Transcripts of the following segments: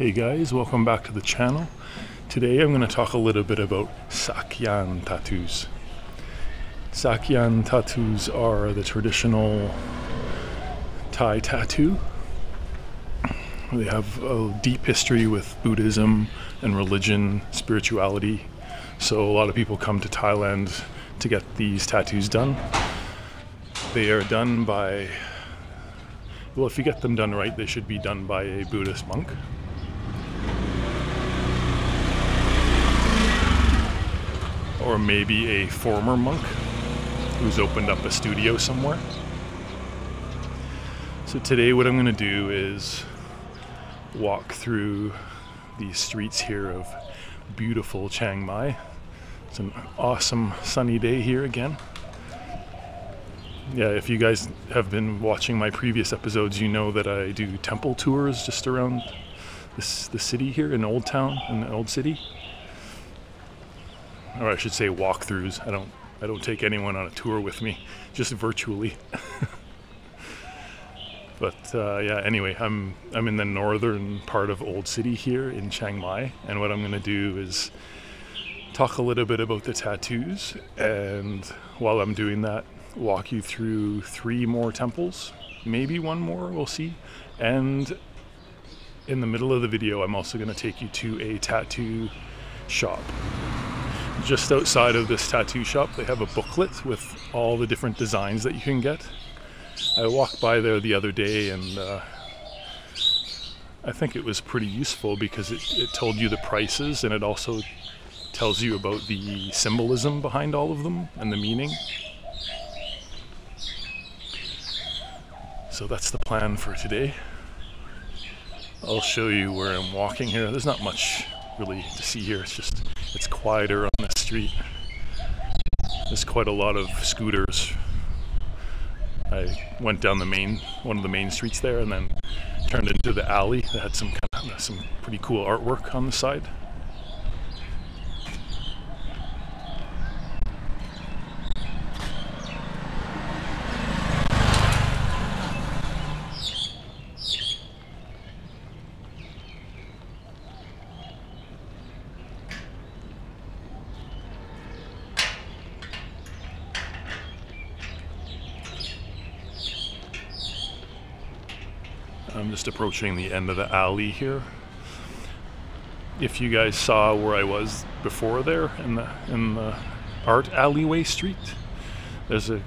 Hey guys, welcome back to the channel. Today I'm going to talk a little bit about Sak Yant Tattoos. Sak Yant Tattoos are the traditional Thai tattoo. They have a deep history with Buddhism and religion, spirituality. So a lot of people come to Thailand to get these tattoos done. They are done by, well, if you get them done right, they should be done by a Buddhist monk. Or maybe a former monk who's opened up a studio somewhere. So today what I'm going to do is walk through these streets here of beautiful Chiang Mai. It's an awesome sunny day here again. Yeah, if you guys have been watching my previous episodes, you know that I do temple tours just around the city here in Old Town, in the Old City. Or I should say walkthroughs. I don't take anyone on a tour with me, just virtually. But yeah, anyway, I'm in the northern part of Old City here in Chiang Mai, and what I'm going to do is talk a little bit about the tattoos, and while I'm doing that, walk you through 3 more temples, maybe 1 more, we'll see. And in the middle of the video, I'm also going to take you to a tattoo shop. Just outside of this tattoo shop, they have a booklet with all the different designs that you can get. I walked by there the other day, and I think it was pretty useful because it told you the prices, and it also tells you about the symbolism behind all of them and the meaning. So that's the plan for today. I'll show you where I'm walking here. There's not much really to see here. It's quieter on the street. There's quite a lot of scooters. I went down one of the main streets there, and then turned into the alley that had some pretty cool artwork on the side. I'm just approaching the end of the alley here. If you guys saw where I was before there in the art alleyway street, there's a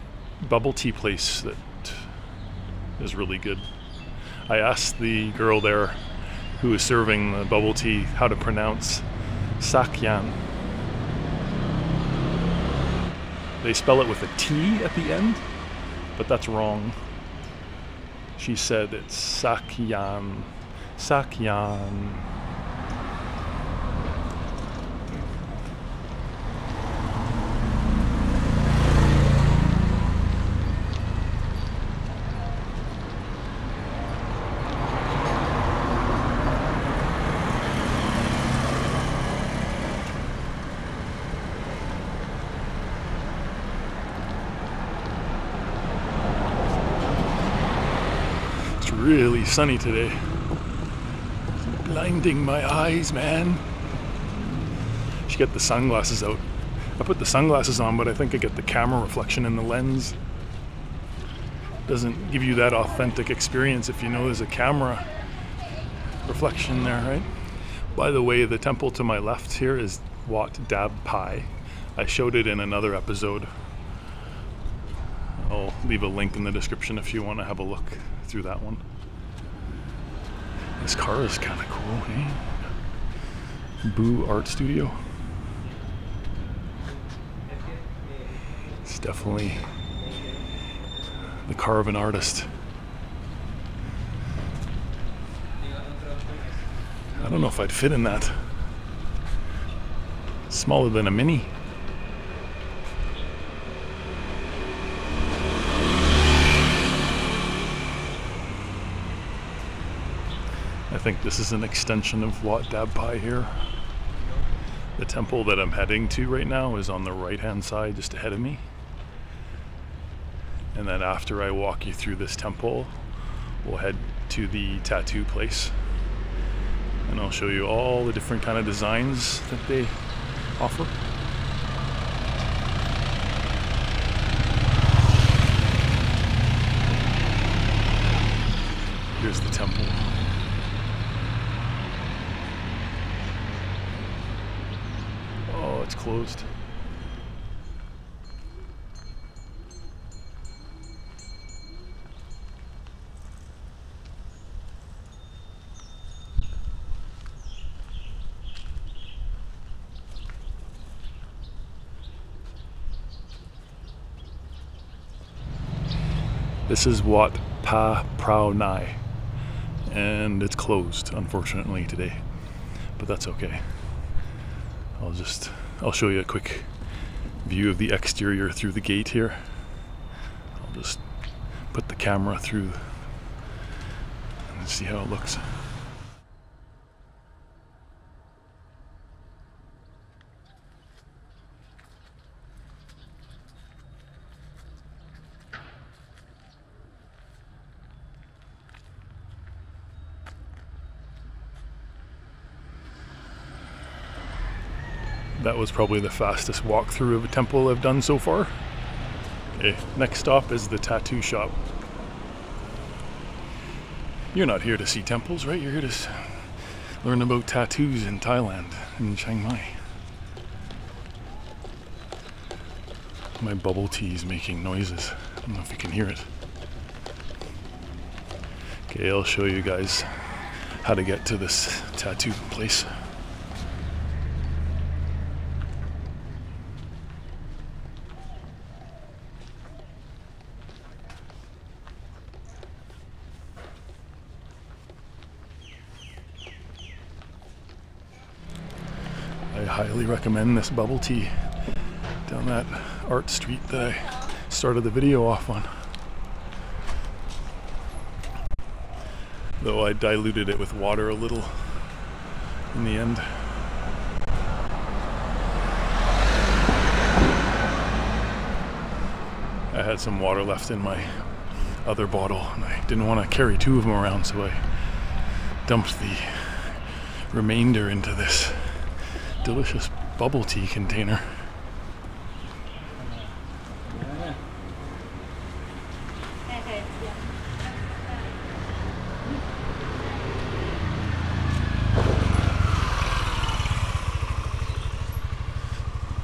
bubble tea place that is really good. I asked the girl there who was serving the bubble tea how to pronounce Sak Yant. They spell it with a T at the end, but that's wrong. She said it's Sak Yant. Sak Yant. Really sunny today. It's blinding my eyes, man. Should get the sunglasses out. I put the sunglasses on, but I think I get the camera reflection in the lens. Doesn't give you that authentic experience if you know there's a camera reflection there, right? By the way, the temple to my left here is Wat Pansao. I showed it in another episode. I'll leave a link in the description if you want to have a look through that one. This car is kind of cool, eh? Boo Art Studio. It's definitely the car of an artist. I don't know if I'd fit in that. It's smaller than a Mini. I think this is an extension of Wat Pansao here. The temple that I'm heading to right now is on the right hand side just ahead of me. And then after I walk you through this temple, we'll head to the tattoo place. and I'll show you all the different kind of designs that they offer. Here's the temple. Oh, it's closed. This is Wat Pansao, and it's closed, unfortunately, today, but that's okay. I'll show you a quick view of the exterior through the gate here. I'll just put the camera through and see how it looks. That was probably the fastest walkthrough of a temple I've done so far. Okay, next stop is the tattoo shop. You're not here to see temples, right? You're here to learn about tattoos in Thailand, in Chiang Mai. My bubble tea is making noises. I don't know if you can hear it. Okay, I'll show you guys how to get to this tattoo place. I highly recommend this bubble tea down that art street that I started the video off on. Though I diluted it with water a little in the end. I had some water left in my other bottle and I didn't want to carry two of them around, so I dumped the remainder into this delicious bubble tea container.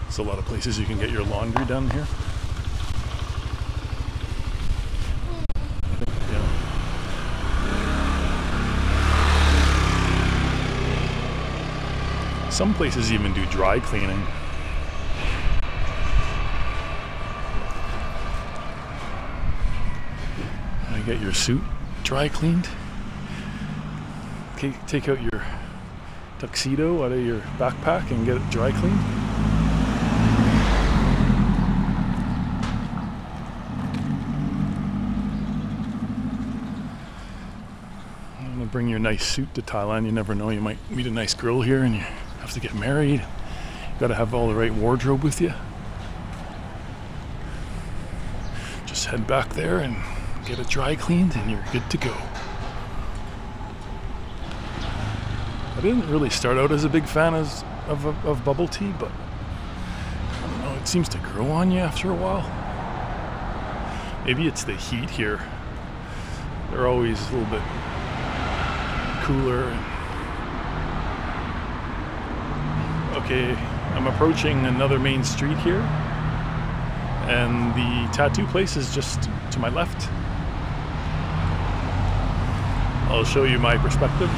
There's a lot of places you can get your laundry done here. Some places even do dry cleaning. Want to get your suit dry cleaned? Okay, take out your tuxedo out of your backpack and get it dry cleaned. Bring your nice suit to Thailand. You never know, you might meet a nice girl here and you have to get married. You gotta have all the right wardrobe with you. Just head back there and get it dry cleaned and you're good to go. I didn't really start out as a big fan of bubble tea, but I don't know, it seems to grow on you after a while. Maybe it's the heat here. They're always a little bit cooler. Okay, I'm approaching another main street here, and the tattoo place is just to my left. I'll show you my perspective.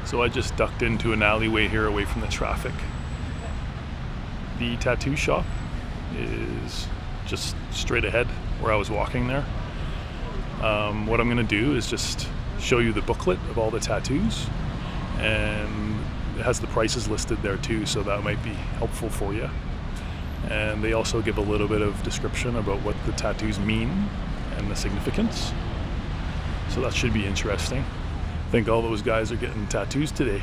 So I just ducked into an alleyway here away from the traffic. The tattoo shop is just straight ahead where I was walking there. What I'm going to do is just show you the booklet of all the tattoos, and it has the prices listed there too, so that might be helpful for you. And they also give a little bit of description about what the tattoos mean and the significance. So that should be interesting. I think all those guys are getting tattoos today.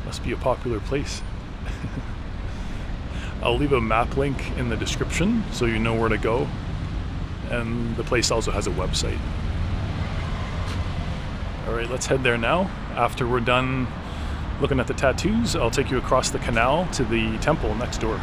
Must be a popular place. I'll leave a map link in the description so you know where to go. And the place also has a website. Alright, let's head there now. After we're done looking at the tattoos, I'll take you across the canal to the temple next door.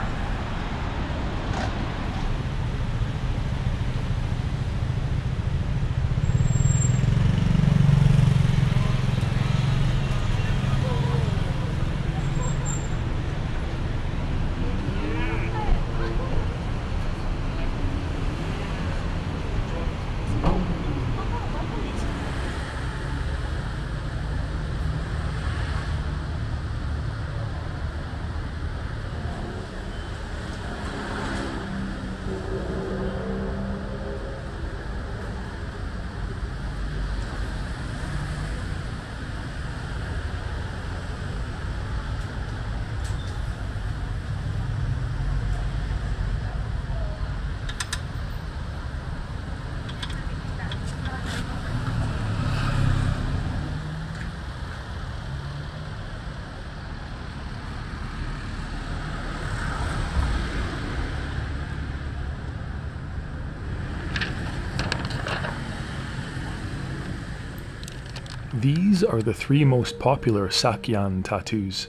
These are the three most popular Sak Yant tattoos.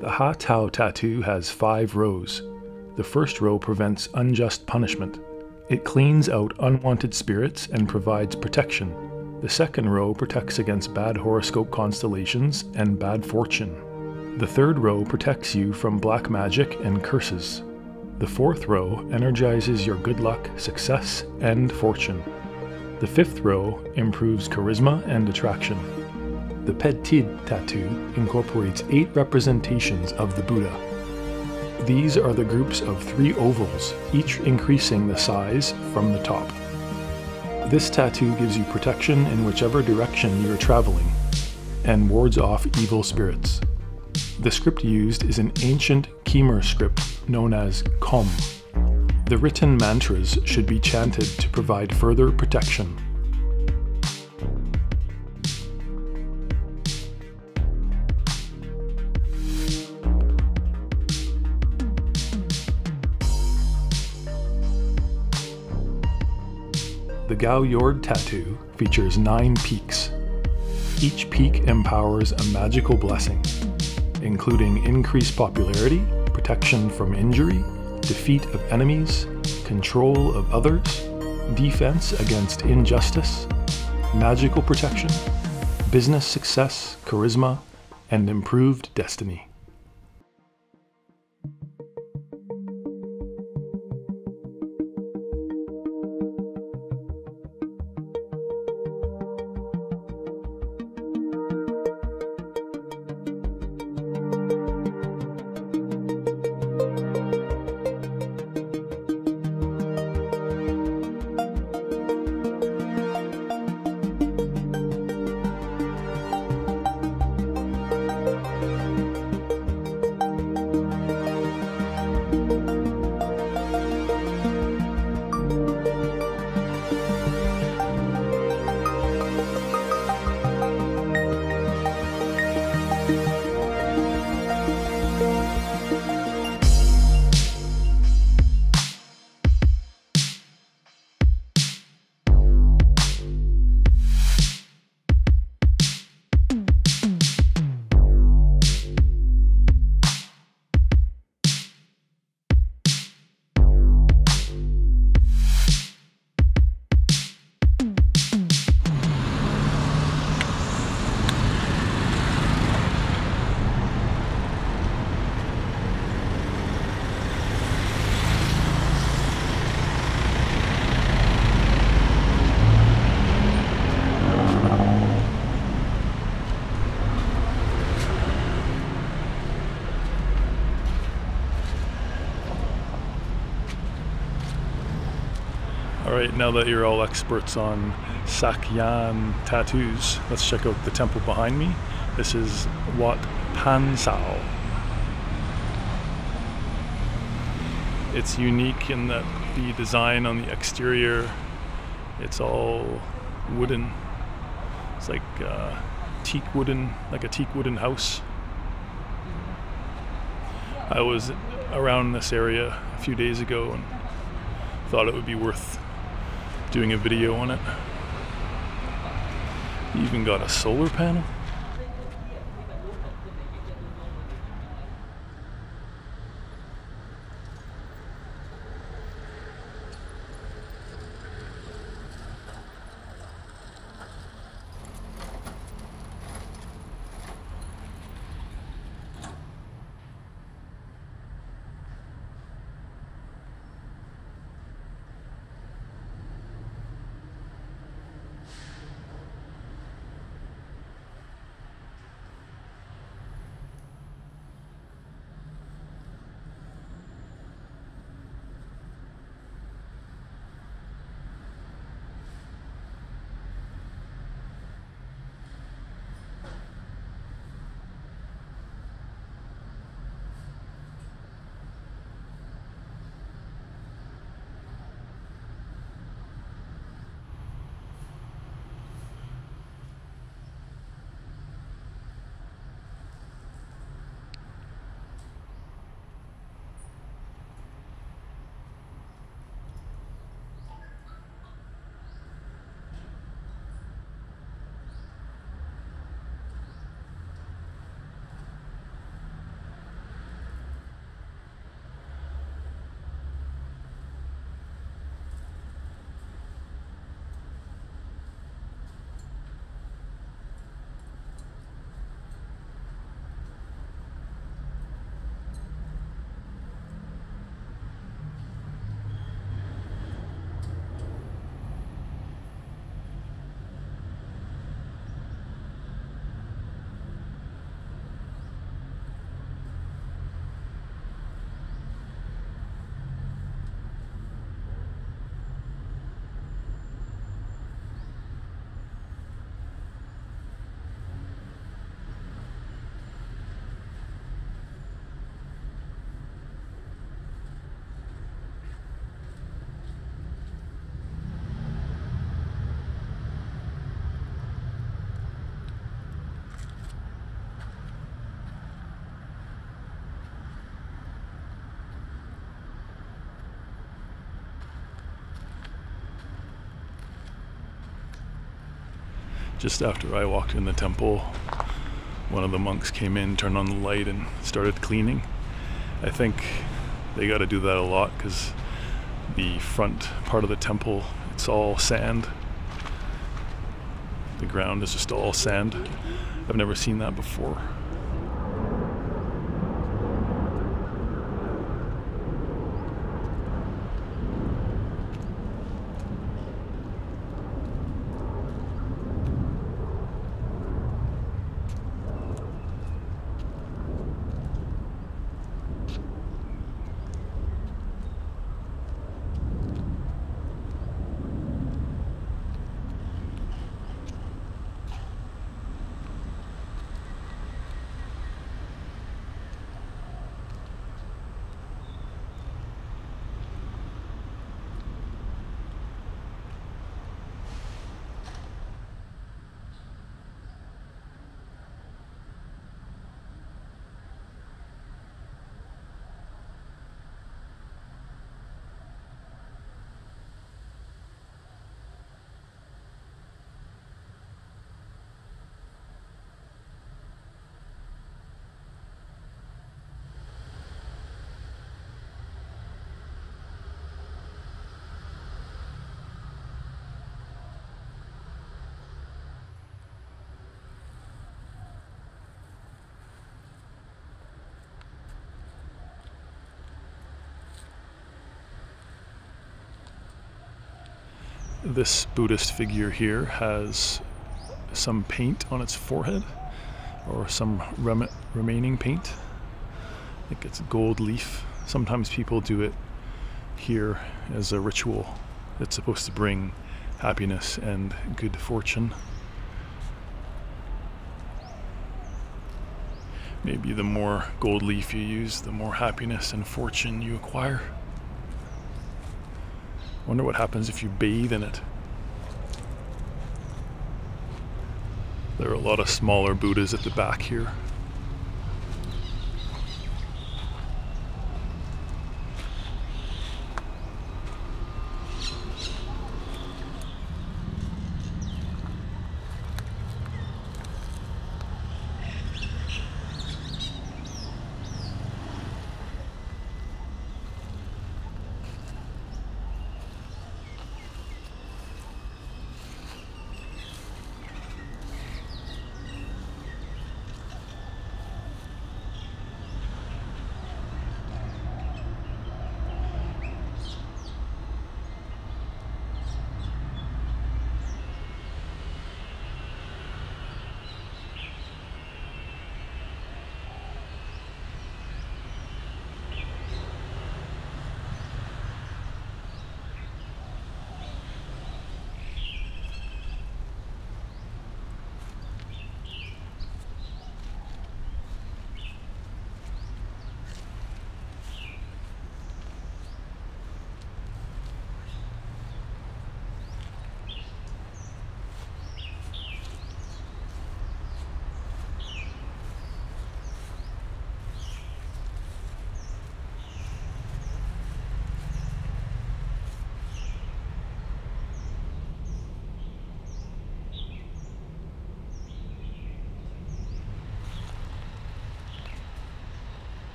The Ha Tao tattoo has 5 rows. The first row prevents unjust punishment. It cleans out unwanted spirits and provides protection. The second row protects against bad horoscope constellations and bad fortune. The third row protects you from black magic and curses. The fourth row energizes your good luck, success, and fortune. The fifth row improves charisma and attraction. The Petid tattoo incorporates 8 representations of the Buddha. These are the groups of 3 ovals, each increasing the size from the top. This tattoo gives you protection in whichever direction you're traveling, and wards off evil spirits. The script used is an ancient Khmer script known as Kom. The written mantras should be chanted to provide further protection. The Gao Yord tattoo features 9 peaks. Each peak empowers a magical blessing, including increased popularity, protection from injury, defeat of enemies, control of others, defense against injustice, magical protection, business success, charisma, and improved destiny. Alright, now that you're all experts on Sak Yant Tattoos, let's check out the temple behind me. This is Wat Pansao. It's unique in that the design on the exterior, it's all wooden. It's like teak wooden, like a teak wooden house. I was around this area a few days ago and thought it would be worth doing a video on it. You even got a solar panel. Just after I walked in the temple, one of the monks came in, turned on the light, and started cleaning. I think they got to do that a lot because the front part of the temple, it's all sand. The ground is just all sand. I've never seen that before. This Buddhist figure here has some paint on its forehead, or some remaining paint. I think it's gold leaf. Sometimes people do it here as a ritual, that's supposed to bring happiness and good fortune. Maybe the more gold leaf you use, the more happiness and fortune you acquire. Wonder what happens if you bathe in it. There are a lot of smaller Buddhas at the back here.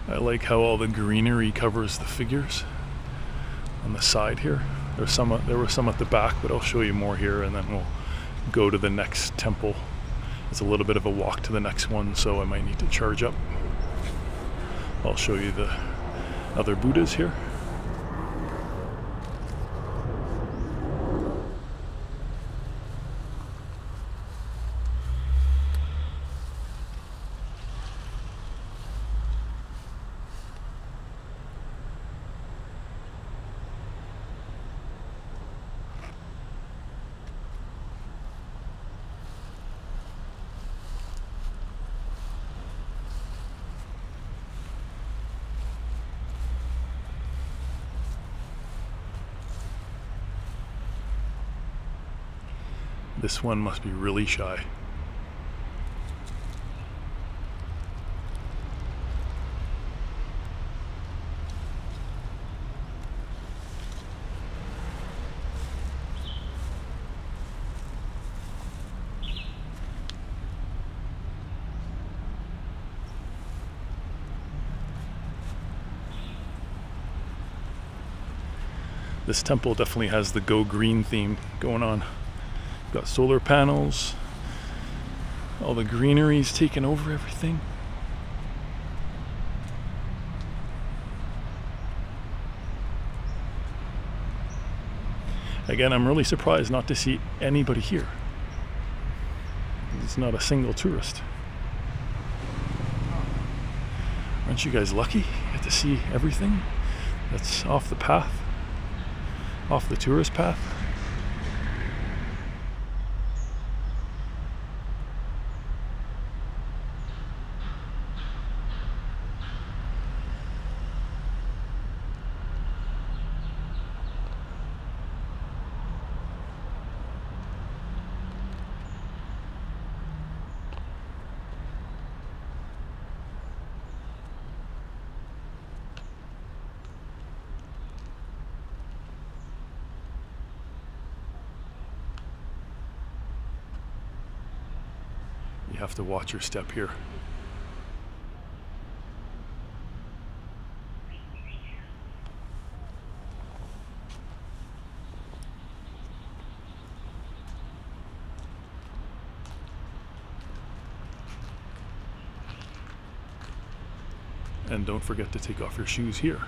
I like how all the greenery covers the figures on the side here. There were some at the back, but I'll show you more here, and then we'll go to the next temple. It's a little bit of a walk to the next one, so I might need to charge up. I'll show you the other Buddhas here. This one must be really shy. This temple definitely has the Go Green theme going on. Got solar panels, all the greenery's taken over everything. Again, I'm really surprised not to see anybody here. It's not a single tourist. Aren't you guys lucky? You get to see everything that's off the path, off the tourist path. have to watch your step here. And don't forget to take off your shoes here.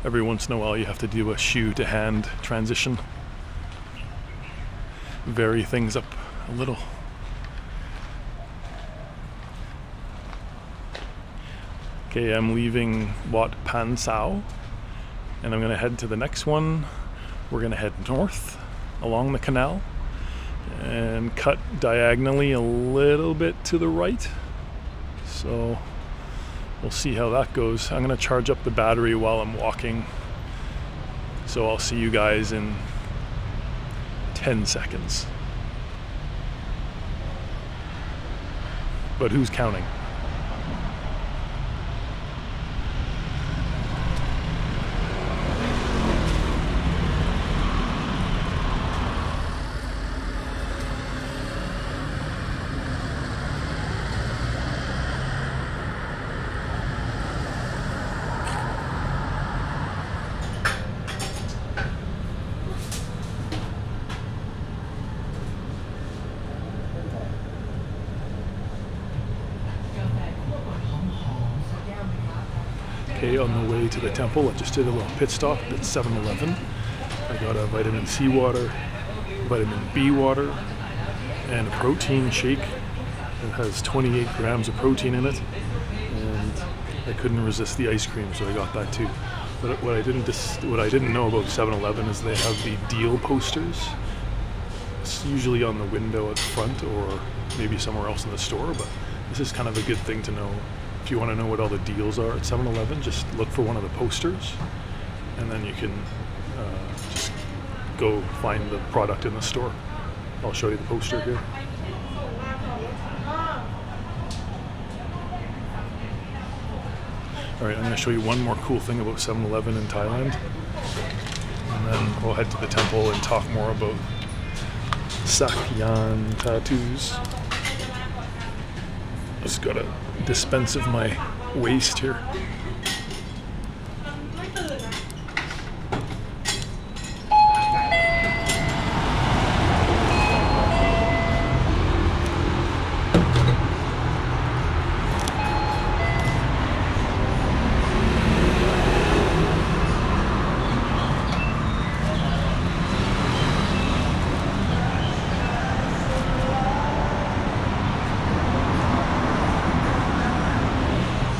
Every once in a while you have to do a shoe to hand transition. Vary things up a little. Okay, I'm leaving Wat Pansao and I'm gonna head to the next one. We're gonna head north along the canal and cut diagonally a little bit to the right. So we'll see how that goes. I'm gonna charge up the battery while I'm walking. So I'll see you guys in 10 seconds. But who's counting? Okay, on the way to the temple, I just did a little pit stop at 7-Eleven. I got a vitamin C water, vitamin B water, and a protein shake that has 28 grams of protein in it. And I couldn't resist the ice cream, so I got that too. But what I didn't know about 7-Eleven is they have the deal posters. It's usually on the window at the front or maybe somewhere else in the store, but this is kind of a good thing to know. If you want to know what all the deals are at 7-Eleven, just look for one of the posters and then you can just go find the product in the store. I'll show you the poster here. Alright, I'm going to show you one more cool thing about 7-Eleven in Thailand, and then we'll head to the temple and talk more about Sak Yant Tattoos. Just got a dispense of my waste here.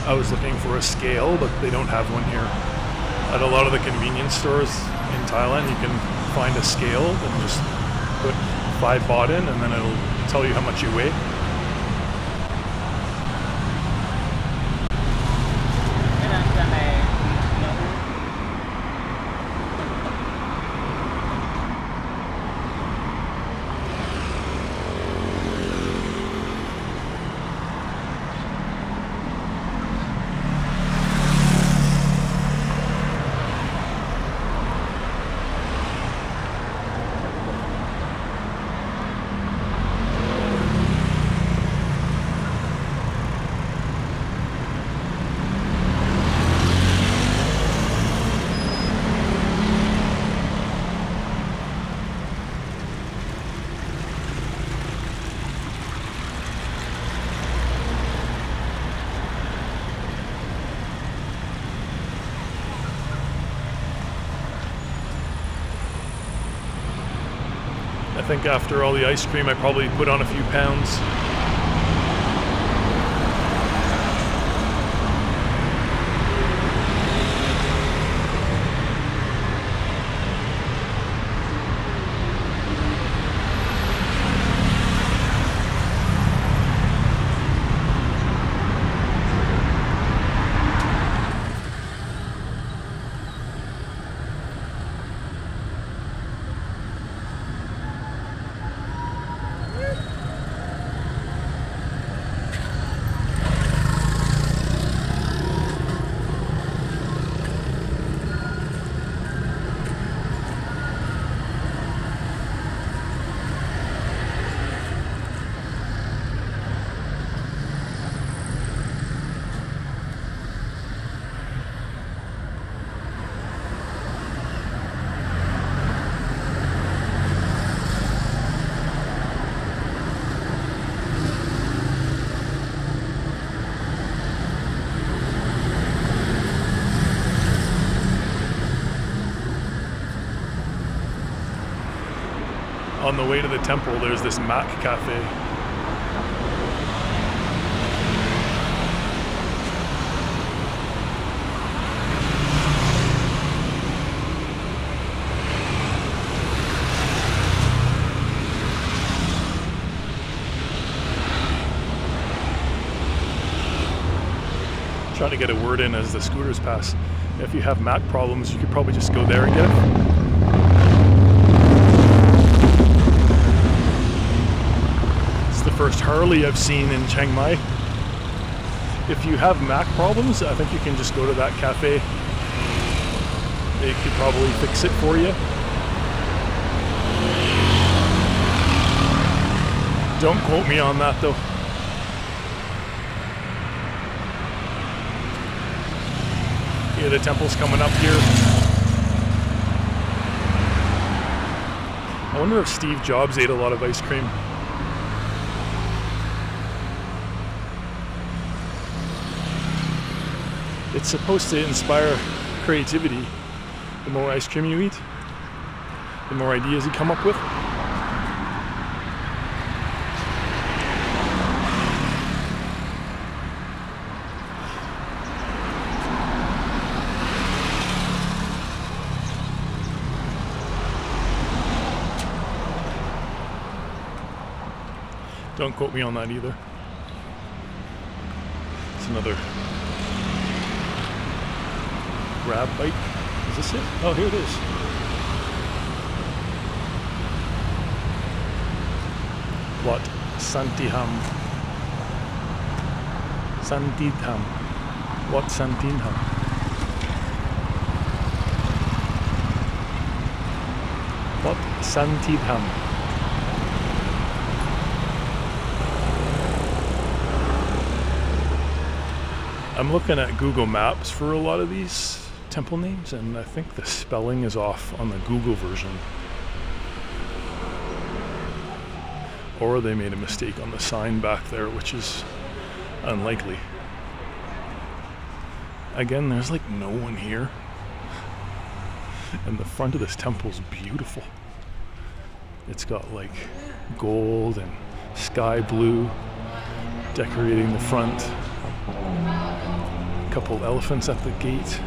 I was looking for a scale, but they don't have one here. At a lot of the convenience stores in Thailand, you can find a scale and just put 5 baht in, and then it'll tell you how much you weigh. think after all the ice cream I probably put on a few pounds. On the way to the temple, there's this mat cafe. Trying to get a word in as the scooters pass. If you have mat problems, you could probably just go there and get it. First Harley I've seen in Chiang Mai. If you have Mac problems, I think you can just go to that cafe. They could probably fix it for you. Don't quote me on that though. Yeah, the temple's coming up here. I wonder if Steve Jobs ate a lot of ice cream. It's supposed to inspire creativity. The more ice cream you eat, the more ideas you come up with. Don't quote me on that either. It's another grab bike. Is this it? Oh, here it is. Wat Santitham. Santitham. Wat Santitham. Wat Santitham. I'm looking at Google Maps for a lot of these temple names, and I think the spelling is off on the Google version. Or they made a mistake on the sign back there, which is unlikely. Again, there's like no one here. And the front of this temple is beautiful. It's got like gold and sky blue decorating the front. A couple elephants at the gate.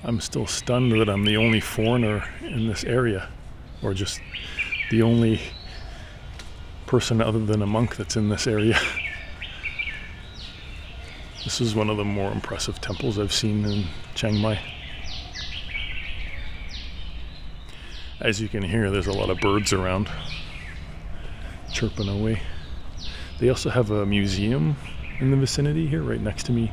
I'm still stunned that I'm the only foreigner in this area, or just the only person other than a monk that's in this area. This is one of the more impressive temples I've seen in Chiang Mai. As you can hear, there's a lot of birds around, chirping away. They also have a museum in the vicinity here, right next to me.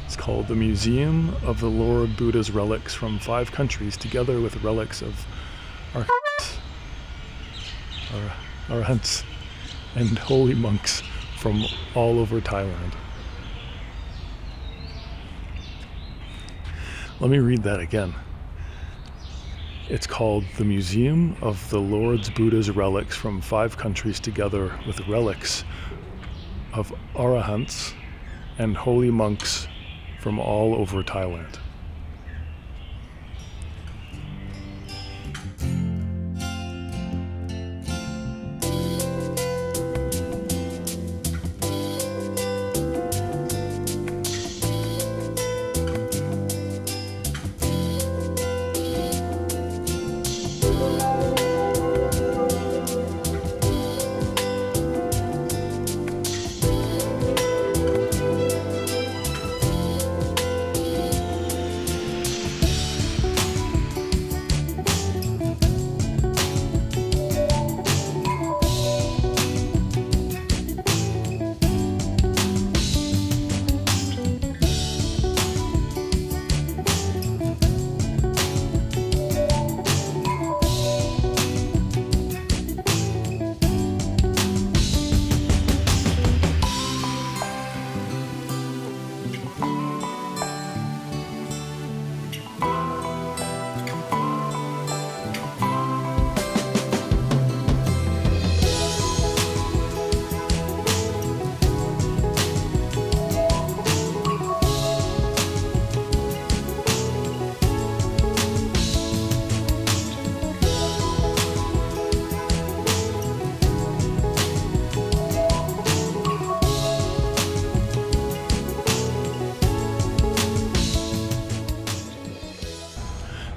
It's called the Museum of the Lord Buddha's Relics from 5 countries, together with relics of arahants and holy monks from all over Thailand. Let me read that again. It's called the Museum of the Lord's Buddha's Relics from 5 countries, together with relics of arahants and holy monks from all over Thailand.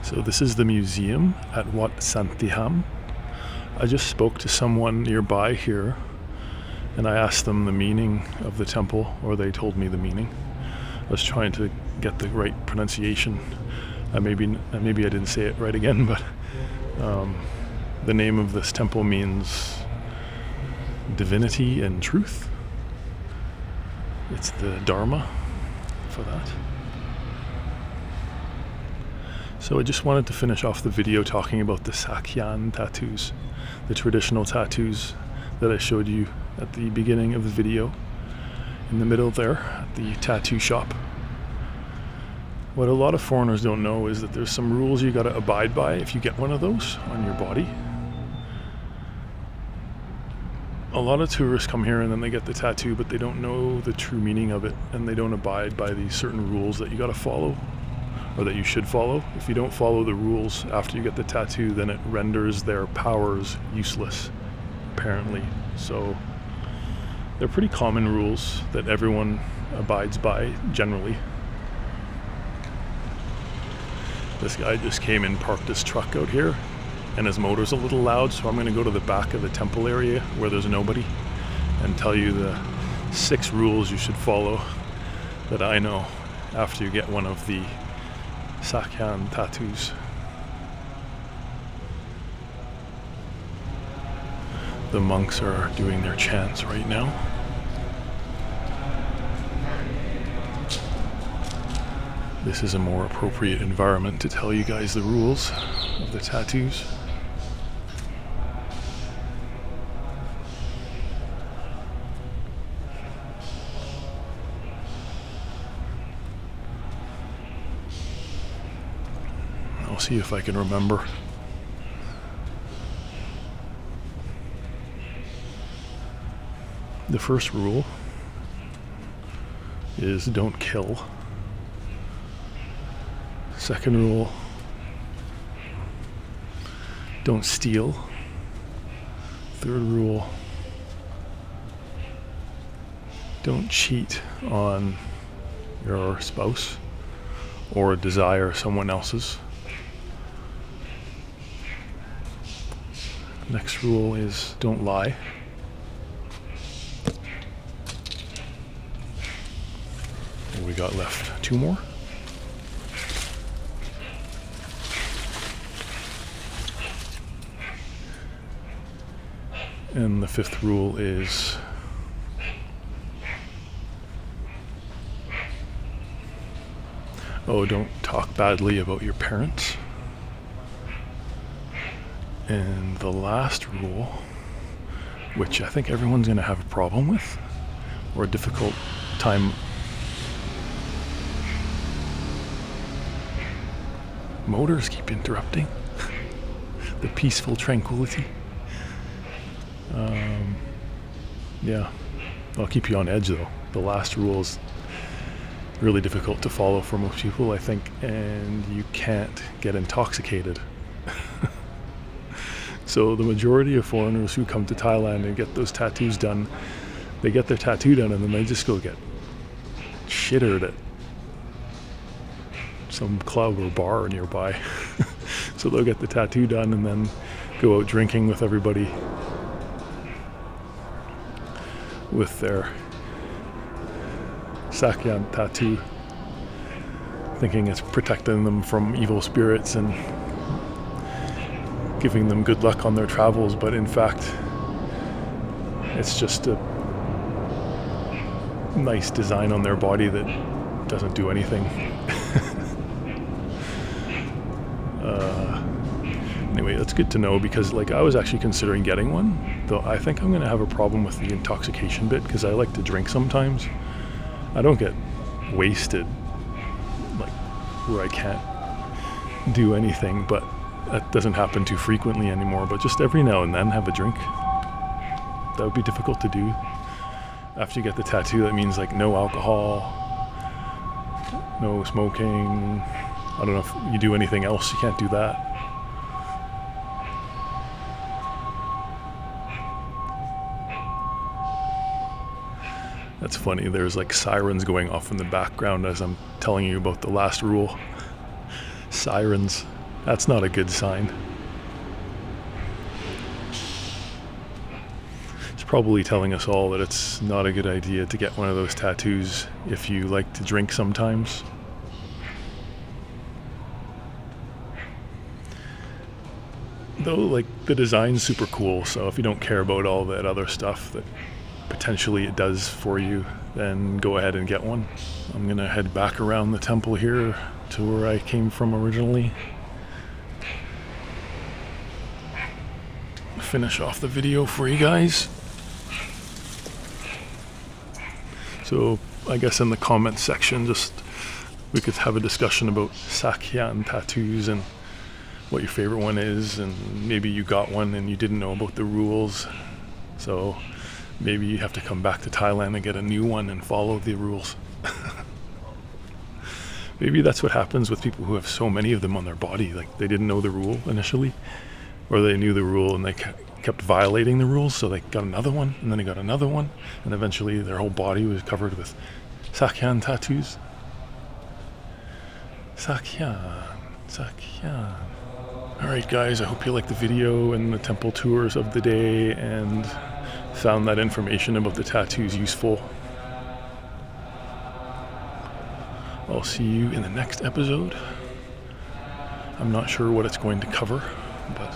So this is the museum at Wat Santitham. I just spoke to someone nearby here and I asked them the meaning of the temple, or they told me the meaning. I was trying to get the right pronunciation. Maybe I didn't say it right again, but the name of this temple means divinity and truth. It's the Dharma for that. So I just wanted to finish off the video talking about the Sak Yant tattoos, the traditional tattoos that I showed you at the beginning of the video, in the middle there at the tattoo shop. What a lot of foreigners don't know is that there's some rules you gotta abide by if you get one of those on your body. A lot of tourists come here and then they get the tattoo, but they don't know the true meaning of it, and they don't abide by these certain rules that you gotta follow, or that you should follow. If you don't follow the rules after you get the tattoo, then it renders their powers useless, apparently. So they're pretty common rules that everyone abides by generally. This guy just came and parked his truck out here, and his motor's a little loud, so I'm going to go to the back of the temple area where there's nobody and tell you the 6 rules you should follow that I know after you get one of the Sak Yant tattoos. The monks are doing their chants right now. This is a more appropriate environment to tell you guys the rules of the tattoos. I'll see if I can remember. The first rule is don't kill. Second rule, don't steal. Third rule, Don't cheat on your spouse or desire someone else's. Next rule is don't lie. And we got left 2 more. And the 5th rule is don't talk badly about your parents. And the last rule, which I think everyone's going to have a problem with, or a difficult time. Motors keep interrupting the peaceful tranquility. Yeah, I'll keep you on edge though. The last rule is really difficult to follow for most people, I think, and you can't get intoxicated. So the majority of foreigners who come to Thailand and get those tattoos done, they get their tattoo done and then they just go get shittered at some club or bar nearby. So they'll get the tattoo done and then go out drinking with everybody with their Sak Yant tattoo, thinking it's protecting them from evil spirits and giving them good luck on their travels, but in fact it's just a nice design on their body that doesn't do anything. Anyway, that's good to know, because like I was actually considering getting one, though I think I'm going to have a problem with the intoxication bit, because I like to drink sometimes. I don't get wasted like where I can't do anything, but that doesn't happen too frequently anymore. But just every now and then have a drink. That would be difficult to do. After you get the tattoo, that means like no alcohol, no smoking. I don't know if you do anything else, you can't do that. That's funny, there's like sirens going off in the background as I'm telling you about the last rule. Sirens, that's not a good sign. It's probably telling us all that it's not a good idea to get one of those tattoos if you like to drink sometimes. Though, like, the design's super cool, so if you don't care about all that other stuff that potentially it does for you, then go ahead and get one. I'm gonna head back around the temple here to where I came from originally. Finish off the video for you guys. So I guess in the comments section, just we could have a discussion about Sak Yant tattoos and what your favorite one is, and maybe you got one and you didn't know about the rules, so maybe you have to come back to Thailand and get a new one and follow the rules. Maybe that's what happens with people who have so many of them on their body. Like, they didn't know the rule initially, or they knew the rule and they kept violating the rules, so they got another one, and then they got another one, and eventually their whole body was covered with Sak Yant tattoos. Sak Yant, Sak Yant. Alright guys, I hope you liked the video and the temple tours of the day and found that information about the tattoos useful. I'll see you in the next episode. I'm not sure what it's going to cover, but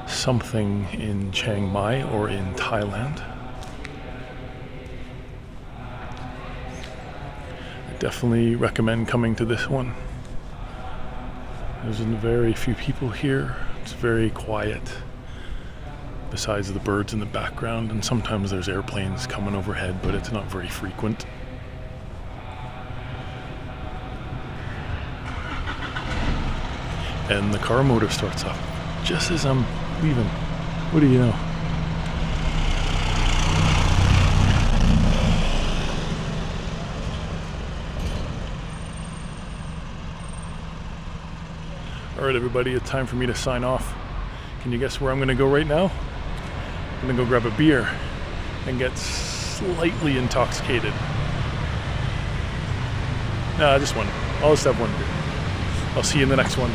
something in Chiang Mai or in Thailand. I definitely recommend coming to this one. There's very few people here. It's very quiet, besides the birds in the background, and sometimes there's airplanes coming overhead, but it's not very frequent. And the car motor starts up just as I'm leaving. What do you know? Alright everybody, it's time for me to sign off. Can you guess where I'm going to go right now? I'm going to go grab a beer and get slightly intoxicated. Nah, just one. I'll just have one beer. I'll see you in the next one.